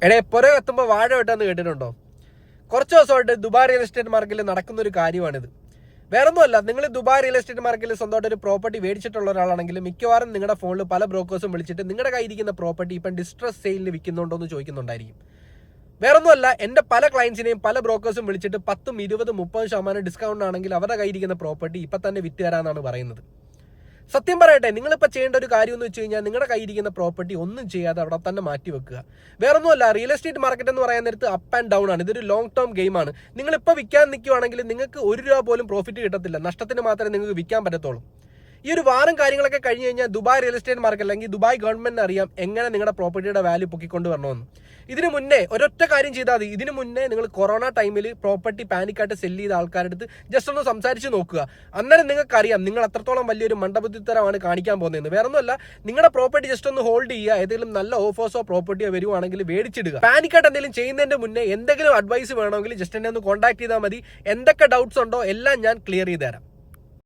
എടേ പുര കത്തുമ്പോൾ വാഴ വെട്ടാന്ന് കേട്ടിട്ടുണ്ടോ? കുറച്ച് ദിവസമായിട്ട് ദുബായ് റിയൽ എസ്റ്റേറ്റ് മാർക്കറ്റിൽ നടക്കുന്ന ഒരു കാര്യമാണിത്. വേറൊന്നുമല്ല, നിങ്ങൾ ദുബായ് റിയൽ എസ്റ്റേറ്റ് മാർക്കറ്റിൽ സ്വന്തമായിട്ട് ഒരു പ്രോപ്പർട്ടി മേടിച്ചിട്ടുള്ള ഒരാളാണെങ്കിൽ മിക്കവാറും നിങ്ങളുടെ ഫോണിൽ പല ബ്രോക്കേഴ്സും വിളിച്ചിട്ട് നിങ്ങളുടെ കയ്യിരിക്കുന്ന പ്രോപ്പർട്ടി ഇപ്പം ഡിസ്ട്രസ് സെയിലിൽ വിൽക്കുന്നുണ്ടോ എന്ന് ചോദിക്കുന്നുണ്ടായിരിക്കും. വേറൊന്നുമല്ല, എൻ്റെ പല ക്ലയൻസിനെയും പല ബ്രോക്കേഴ്സും വിളിച്ചിട്ട് 10, 20, 30% ഡിസ്കൗണ്ട് ആണെങ്കിൽ അവരുടെ കയ്യിരിക്കുന്ന പ്രോപ്പർട്ടി ഇപ്പം തന്നെ വിറ്റ് തരാമെന്നാണ് പറയുന്നത്. സത്യം പറയട്ടെ, നിങ്ങളിപ്പോൾ ചെയ്യേണ്ട ഒരു കാര്യം എന്ന് വെച്ച് കഴിഞ്ഞാൽ നിങ്ങളുടെ കയ്യിരിക്കുന്ന പ്രോപ്പർട്ടി ഒന്നും ചെയ്യാതെ അവിടെ തന്നെ മാറ്റി വെക്കുക. വേറൊന്നുമല്ല, റിയൽ എസ്റ്റേറ്റ് മാർക്കറ്റ് എന്ന് പറയുന്ന നേരത്ത് അപ്പ് ആൻഡ് ഡൗൺ ആണ്. ഇതൊരു ലോങ് ടേം ഗെയിമാണ്. നിങ്ങളിപ്പോൾ വിൽക്കാൻ നിൽക്കുവാണെങ്കിൽ നിങ്ങൾക്ക് 1 രൂപ പോലും പ്രോഫിറ്റ് കിട്ടത്തില്ല. നഷ്ടത്തിന് മാത്രമേ നിങ്ങൾക്ക് വിൽക്കാൻ പറ്റത്തുള്ളൂ. ഈ ഒരു വാരം കാര്യങ്ങളൊക്കെ കഴിഞ്ഞ് കഴിഞ്ഞാൽ ദുബായ് റിയൽ എസ്റ്റേറ്റ് മാർക്കറ്റ് അല്ലെങ്കിൽ ദുബായ് ഗവൺമെന്റിന് അറിയാം എങ്ങനെ നിങ്ങളുടെ പ്രോപ്പർട്ടിയുടെ വാല്യൂ പൊക്കിക്കൊണ്ട് വരണമെന്ന്. ഇതിനു മുന്നേ ഒരൊറ്റ കാര്യം ചെയ്താൽ മതി. ഇതിനു മുന്നേ നിങ്ങൾ കൊറോണ ടൈമിൽ പ്രോപ്പർട്ടി പാനിക്കായിട്ട് സെല്ല് ചെയ്ത ആൾക്കാരുടെ അടുത്ത് ജസ്റ്റ് ഒന്ന് സംസാരിച്ച് നോക്കുക. അന്നേരം നിങ്ങൾക്കറിയാം നിങ്ങൾ അത്രത്തോളം വലിയൊരു മണ്ടബുദ്ധിത്തരമാണ് കാണിക്കാൻ പോകുന്നത്. വേറൊന്നുമല്ല, നിങ്ങളുടെ പ്രോപ്പർട്ടി ജസ്റ്റ് ഒന്ന് ഹോൾഡ് ചെയ്യുക. ഏതെങ്കിലും നല്ല ഓഫേഴ്സോ പ്രോപ്പർട്ടിയോ വരുവാണെങ്കിൽ മേടിച്ചിടുക. പാനിക്കായിട്ട് എന്തെങ്കിലും ചെയ്യുന്നതിന്റെ മുന്നേ എന്തെങ്കിലും അഡ്വൈസ് വേണമെങ്കിൽ ജസ്റ്റ് എന്നെ ഒന്ന് കോൺടാക്ട് ചെയ്താൽ മതി. എന്തൊക്കെ ഡൗട്ട്സ് ഉണ്ടോ എല്ലാം ഞാൻ ക്ലിയർ ചെയ്ത് തരാം.